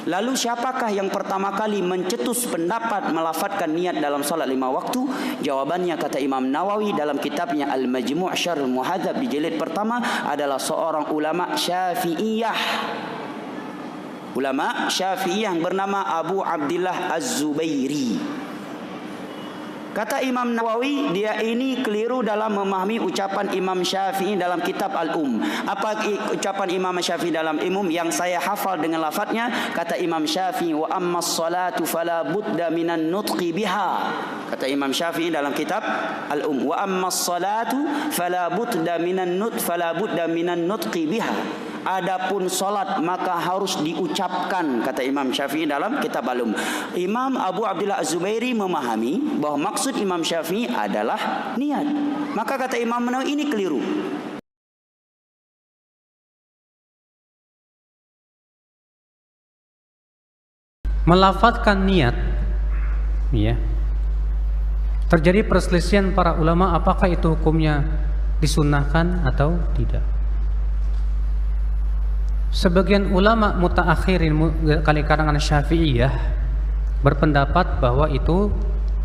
Lalu siapakah yang pertama kali mencetus pendapat melafadzkan niat dalam salat 5 waktu? Jawabannya kata Imam Nawawi dalam kitabnya Al-Majmu' Syarh Muhadzab di jilid pertama adalah seorang ulama Syafi'iyah. Ulama Syafi'iyah yang bernama Abu Abdillah Az-Zubairi. Kata Imam Nawawi, dia ini keliru dalam memahami ucapan Imam Syafi'i dalam kitab Al-Um. Apa ucapan Imam Syafi'i dalam Al-Um yang saya hafal dengan lafadznya? Kata Imam Syafi'i, wa ammas salatu fala budda minan nutqi biha. Kata Imam Syafi'i dalam kitab Al-Um, wa ammas salatu fala budda minan nutqi biha. Adapun salat maka harus diucapkan, kata Imam Syafi'i dalam kitab Al-Um. Imam Abu Abdillah Az-Zubairi memahami bahwa maksud Imam Syafi'i adalah niat. Maka kata Imam Nawawi ini keliru. Melafadzkan niat, ya. Terjadi perselisihan para ulama apakah itu hukumnya disunnahkan atau tidak. Sebagian ulama mutaakhirin kali karangan Syafi'iyah berpendapat bahwa itu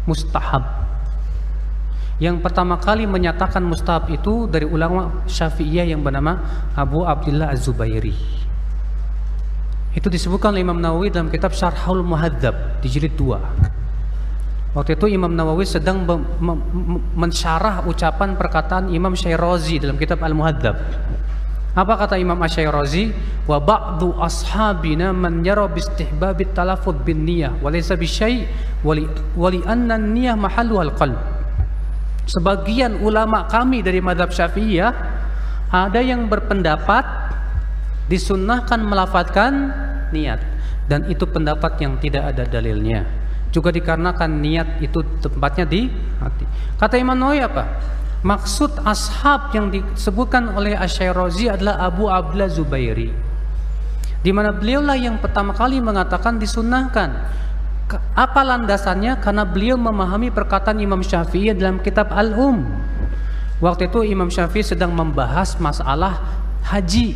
mustahab. Yang pertama kali menyatakan mustahab itu dari ulama Syafi'iyah yang bernama Abu Abdillah Az-Zubairi. Itu disebutkan oleh Imam Nawawi dalam kitab Syarhul Muhadzab di jilid 2. Waktu itu Imam Nawawi sedang mensyarah ucapan perkataan Imam Syairazi dalam kitab Al-Muhadzab. Apa kata Imam Asy-Syairazi? Wa ba'du ashabina man yara bi istihbabit talaffuz bin niyyah wa laysa bi syai' wa li anna an-niyyah mahalluhal qalb. Sebagian ulama kami dari mazhab Syafi'iyah ada yang berpendapat disunnahkan melafadzkan niat, dan itu pendapat yang tidak ada dalilnya. Juga dikarenakan niat itu tempatnya di hati. Kata Imam Nawawi apa? Maksud ashab yang disebutkan oleh Asy-Syairazi adalah Abu Abdillah Zubairi, di mana beliaulah yang pertama kali mengatakan disunnahkan. Apa landasannya? Karena beliau memahami perkataan Imam Syafi'i dalam kitab Al-Um. Waktu itu Imam Syafi'i sedang membahas masalah haji.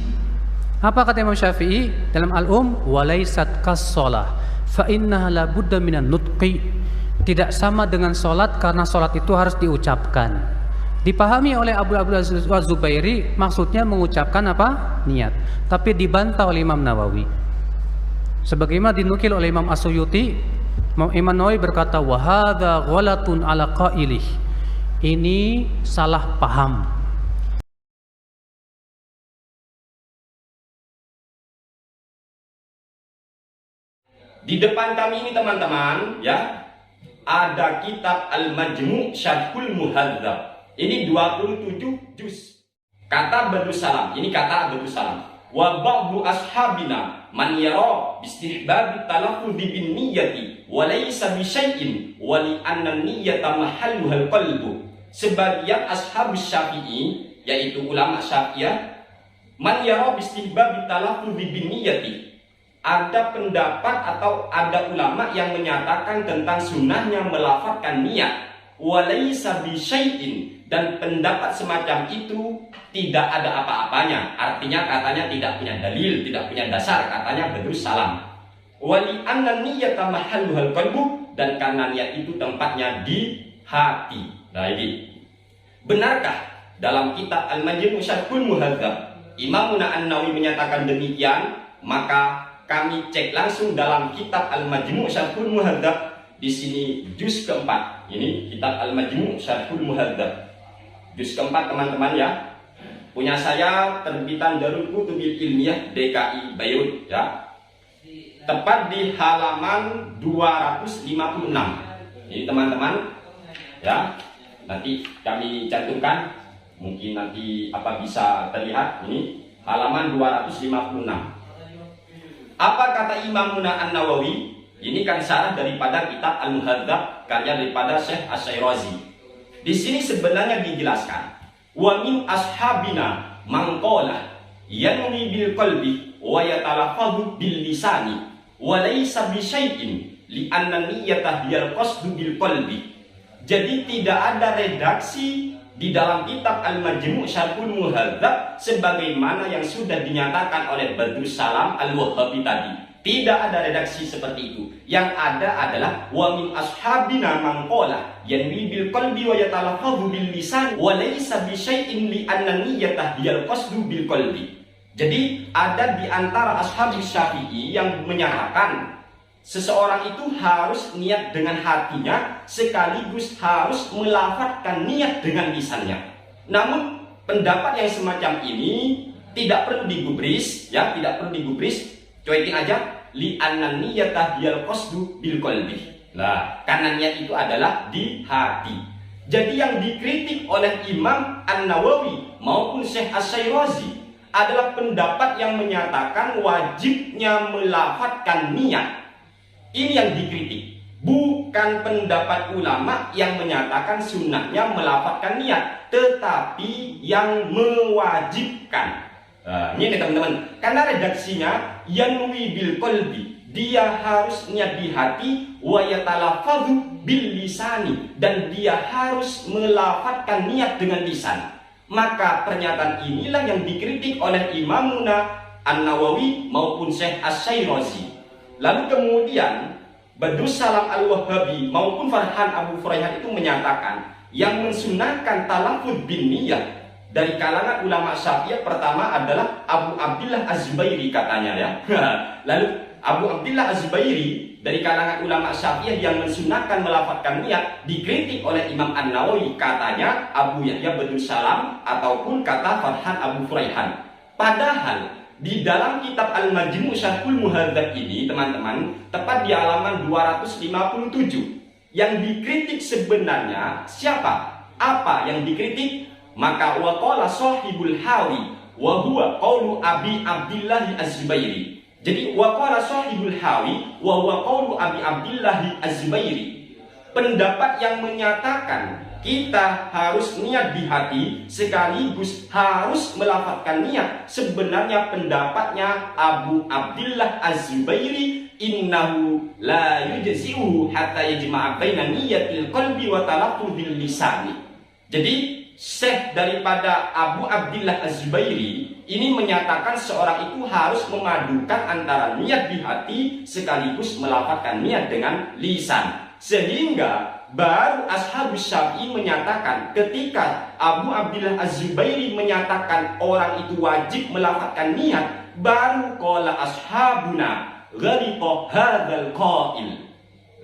Apa kata Imam Syafi'i dalam Al-Um? Walaysat kas-shalah fa innaha la budda minan nutqi. Tidak sama dengan salat karena salat itu harus diucapkan. Dipahami oleh Abu Abdullah Az-Zubairi maksudnya mengucapkan apa? Niat. Tapi dibantah oleh Imam Nawawi. Sebagaimana dinukil oleh Imam As-Suyuti, Imam Nawawi berkata, wa hadza ghalatun ala qailih. Ini salah paham. Di depan kami ini teman-teman, ya, ada kitab Al-Majmu' Syarhul Muhadzab. Ini 27 juz. Kata Badrus Salam, ini kata Badrus Salam. Wa ba'du ashabina man yara bistihbab talaffuz bin niyyati wa laysa bi syai'in wa li anna niyyata mahalluhal qalbu. Sebagian ashab Syafi'i, yaitu ulama Syafi'iyah, man yara bistihbab talaffuz bin niyyati, ada pendapat atau ada ulama yang menyatakan tentang sunnahnya melafadzkan niat, walaysa bi syai'in, dan pendapat semacam itu tidak ada apa-apanya. Artinya katanya tidak punya dalil, tidak punya dasar, katanya Badrus Salam. Wali anna niyyata mahalluhal qalbu, dan karena niat itu tempatnya di hati. Nah ini benarkah dalam kitab Al-Majmu' Syarhul Muhadzab Imam An-Nawawi menyatakan demikian? Maka kami cek langsung dalam kitab Al-Majmu' Syarhul Muhadzab, di sini juz keempat. Ini kitab Al-Majmu' Syarhul Muhadzab juz keempat, teman-teman ya. Punya saya terbitan Darul Kutubil Ilmiyah DKI Beirut ya. Tepat di halaman 256. Ini teman-teman ya. Nanti kami cantumkan, mungkin nanti apa bisa terlihat, ini halaman 256. Apa kata Imam An-Nawawi? Ini kan syarah daripada kitab Al-Muhadzab karya daripada Syekh Asy-Syairazi. Di sini sebenarnya dijelaskan, wa min ashabina man qala yanwi bil qalbi wa yatalaffadhu bil lisani wa laysa bi syai'in li anna niyyata hiyal qasdu bil qalbi. Jadi tidak ada redaksi di dalam kitab Al-Majmu' Syarhul Muhadzab sebagaimana yang sudah dinyatakan oleh Badrus Salam Al-Wahhabi tadi. Tidak ada redaksi seperti itu. Yang ada adalah wa min ashabina man qala yanwi bil qalbi wa yatalaffazu bil lisan wa laysa bi syai'in li anna niyyatah hiyal qasdu bil qalbi. Jadi ada di antara ashabus Syafi'i yang menyatakan seseorang itu harus niat dengan hatinya sekaligus harus melafadzkan niat dengan lisannya. Namun pendapat yang semacam ini tidak perlu digubris, ya, tidak perlu digubris. Cuekin aja. Li anna niyyatah hiyal qasdu bil qalbi. Nah, karena niat itu adalah di hati. Jadi yang dikritik oleh Imam An-Nawawi maupun Syekh Asy-Syairazi adalah pendapat yang menyatakan wajibnya melafadzkan niat. Ini yang dikritik. Bukan pendapat ulama yang menyatakan sunnahnya melafadzkan niat, tetapi yang mewajibkan. Nah, ini teman-teman, karena redaksinya yanwi bil qalbi, dia harus niat di hati, wa yatalaffazu bil lisani, dan dia harus melafadzkan niat dengan lisan. Maka pernyataan inilah yang dikritik oleh Imamuna An-Nawawi maupun Syekh Asy-Syairazi. Lalu kemudian Badrus Salam Al-Wahhabi maupun Farhan Abu Furaihan itu menyatakan yang mensunahkan talaffuz bin niyah dari kalangan ulama Syafi'iyah pertama adalah Abu Abdillah Az-Zubairi katanya, ya. Lalu Abu Abdillah Az-Zubairi dari kalangan ulama Syafi'iyah yang mensunahkan melafadzkan niat dikritik oleh Imam An-Nawawi, katanya Abu Yahya Badrus Salam ataupun kata Farhan Abu Furaihan. Padahal di dalam kitab Al-Majmu' Syarhul Muhadzab ini, teman-teman, tepat di halaman 257, yang dikritik sebenarnya siapa? Apa yang dikritik? Maka waqala sahibul hawi wa huwa qaulu Abi Abdillah Az-Zubairi. Jadi waqala sahibul hawi wa huwa qaulu Abi Abdillah Az-Zubairi. Pendapat yang menyatakan kita harus niat di hati sekaligus harus melafadzkan niat, sebenarnya pendapatnya Abu Abdillah Az-Zubairi, innahu la yujzi'uhu hatta yajma'a baina niyyatil qalbi wa talaffuzil lisani. Jadi Syekh daripada Abu Abdillah Az-Zubairi ini menyatakan seorang itu harus memadukan antara niat di hati sekaligus melafadzkan niat dengan lisan. Sehingga baru Ashabus Syafi'i menyatakan ketika Abu Abdillah Az-Zubairi menyatakan orang itu wajib melafadzkan niat, baru qala ashabuna ghalita hadzal qail.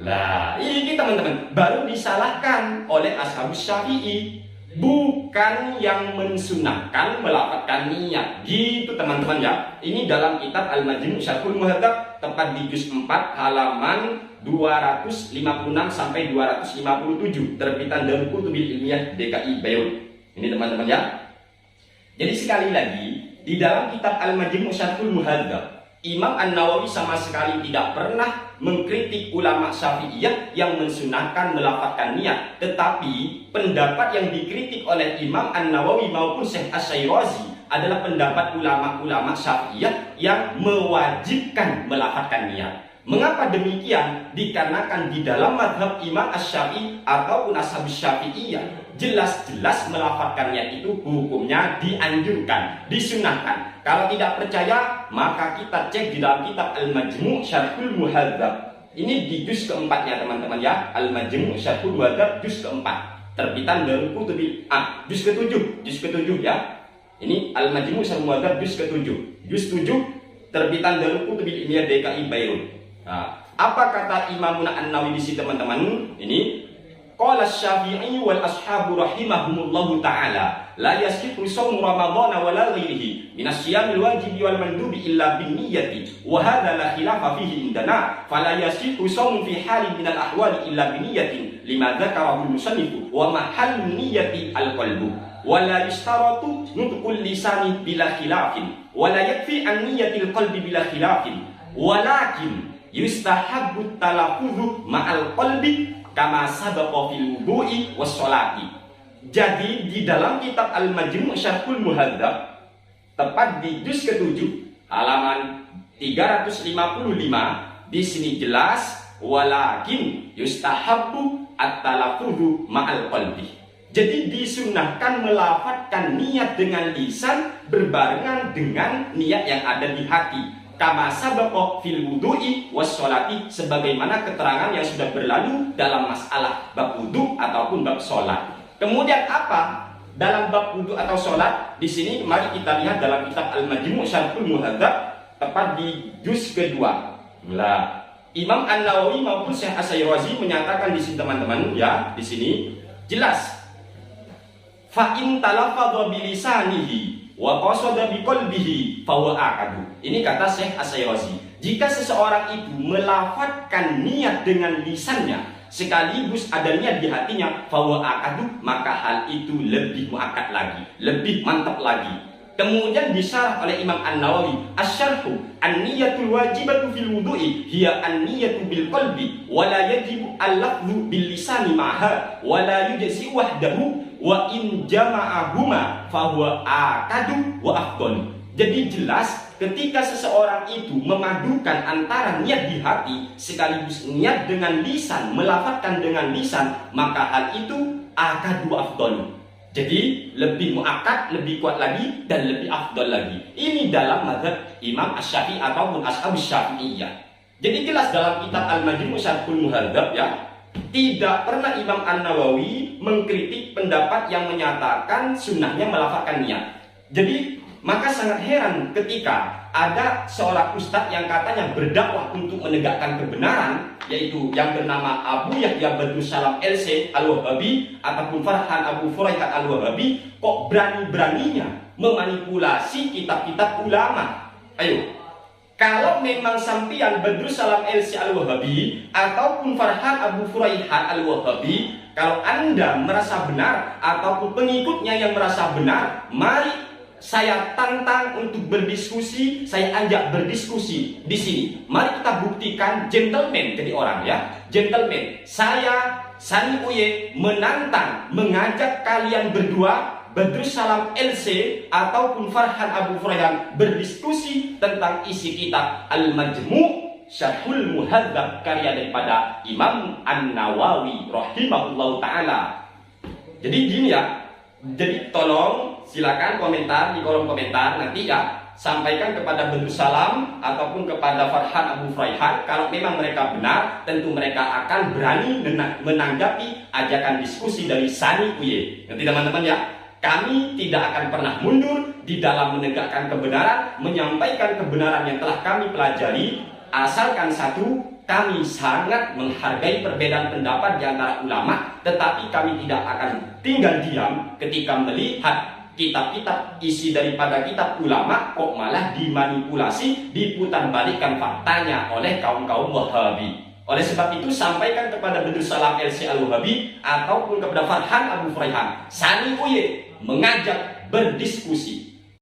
Lah, ini teman-teman baru disalahkan oleh Ashabus Syafi'i. Bukan yang mensunahkan melafadzkan niat, gitu teman-teman, ya. Ini dalam kitab Al-Majmu' Syarhul Muhadzab tepat di juz 4 halaman 256 sampai 257 terbitan Darul Kutubil Ilmiah DKI Beirut. Ini teman-teman, ya. Jadi sekali lagi di dalam kitab Al-Majmu' Syarhul Muhadzab, Imam An-Nawawi sama sekali tidak pernah mengkritik ulama Syafi'iyah yang mensunahkan melafadzkan niat, tetapi pendapat yang dikritik oleh Imam An-Nawawi maupun Syekh Asy-Syairazi adalah pendapat ulama-ulama Syafi'iyah yang mewajibkan melafadzkan niat. Mengapa demikian? Dikarenakan di dalam mazhab Imam Asy-Syafi'i ataupun Ashabus Syafi'iyah jelas-jelas melafadzkan niat itu hukumnya dianjurkan, disunahkan. Kalau tidak percaya, maka kita cek di dalam kitab Al-Majmu' Syarhul Muhadzab. Ini di juz keempatnya, teman-teman, ya. Al-Majmu' Syarhul Muhadzab juz keempat, terbitan Darul Kutubil juz ke-7, ya. Ini Al-Majmu' Syarhul Muhadzab juz ke-7. Juz 7 terbitan Darul Kutubil Ilmiah DKI Beirut. Nah, apa kata Imamuna An-Nawawi di sini, teman-teman? Ini qala Syafi'i wal ashabu rahimahumullahu ta'ala la yasihu shaum ramadhana wala ghairihi min asyamil wajibi wal mandubi illa bin niyyati wa hadha la khilafa fihi indana fala yasihu shaum fi halin min al ahwali illa bin niyyatin lima dzakarahu al-musannifu wa mahallun niyyati al qalbu wa la yashtaratu nutqul lisani bila khilafin wa la yakfi an niyyatil qalbi bila khilafin walakin yustahabbu talaffuzu ma'al qalbi kama sabaqa fil wudu'i was-sholati. Jadi di dalam kitab Al-Majmu' Syarhul Muhadzab tepat di juz ke-7 halaman 355 di sini jelas walakin yustahabbu at-talaffuzu ma'al qalbi. Jadi disunahkan melafadzkan niat dengan lisan berbarengan dengan niat yang ada di hati. kama sabaqa fil wudu'i was sholati, sebagaimana keterangan yang sudah berlalu dalam masalah bab wudu ataupun bab sholat. Kemudian apa dalam bab wudu atau sholat? Di sini mari kita lihat dalam kitab Al-Majmu' Syarhul Muhadzab, tepat di juz kedua. Nah, Imam An-Nawawi maupun Syekh As-Sayrazi menyatakan di sini teman-teman ya, di sini jelas. Fa in talaffadha bi lisanihi wa qasada bi qalbihi fa huwa aqadu. Ini kata Syekh As-Sayrazi. Jika seseorang itu melafadzkan niat dengan lisannya sekaligus ada niat di hatinya, fa huwa aqadu, maka hal itu lebih muakkad lagi, lebih mantap lagi. Kemudian disyarah oleh Imam An-Nawawi, asyarhu an-niyatul wajibatu fil wudu'i hiya an-niyatu bil qalbi wa la yajibu al-lafzu bil lisani ma'ha wa la yujzi wahdahu wa in jama'ahuma fa huwa aqadu wa afdal. Jadi jelas ketika seseorang itu memadukan antara niat di hati sekaligus niat dengan lisan, melafadzkan dengan lisan, maka hal itu aqadu wa afdal. Jadi lebih muakkad, lebih kuat lagi, dan lebih afdal lagi. Ini dalam mazhab Imam Asy-Syafi'i ataupun Ashabus Syafi'iyah. Jadi jelas dalam kitab Al-Majmu' Syarhul Muhadzab ya, tidak pernah Imam An-Nawawi mengkritik pendapat yang menyatakan sunnahnya melafadzkan niat. Jadi maka sangat heran ketika ada seorang ustadz yang katanya berdakwah untuk menegakkan kebenaran, yaitu yang bernama Abu Yahya Badrus Salam LC Al-Wahabi ataupun Farhan Abu Furaihat Al-Wahabi, kok berani-beraninya memanipulasi kitab-kitab ulama. Ayo, kalau memang sampian Badrus Salam LC Al-Wahabi ataupun Farhan Abu Furaihat Al-Wahabi, kalau Anda merasa benar ataupun pengikutnya yang merasa benar, mari saya tantang untuk berdiskusi, saya ajak berdiskusi di sini. Mari kita buktikan gentleman jadi orang ya. Gentleman, saya Sani Uye menantang, mengajak kalian berdua, Badrus Salam LC ataupun Farhan Abu Furaihan, berdiskusi tentang isi kitab Al-Majmu' Syarhul Muhadzab karya daripada Imam An-Nawawi rahimahullahu taala. Jadi gini ya. Jadi tolong silakan komentar di kolom komentar nanti ya, sampaikan kepada Badrus Salam ataupun kepada Farhan Abu Furaihat. Kalau memang mereka benar, tentu mereka akan berani menanggapi ajakan diskusi dari Sani Uye. Nanti teman-teman ya, kami tidak akan pernah mundur di dalam menegakkan kebenaran, menyampaikan kebenaran yang telah kami pelajari, asalkan satu, kami sangat menghargai perbedaan pendapat di antara ulama, tetapi kami tidak akan tinggal diam ketika melihat kitab-kitab isi daripada kitab ulama kok malah dimanipulasi, diputarbalikkan faktanya oleh kaum-kaum Wahabi. Oleh sebab itu sampaikan kepada Badrus Salam LC Al-Wahabi ataupun kepada Farhan Abu Furaihan, Sani Uye mengajak berdiskusi.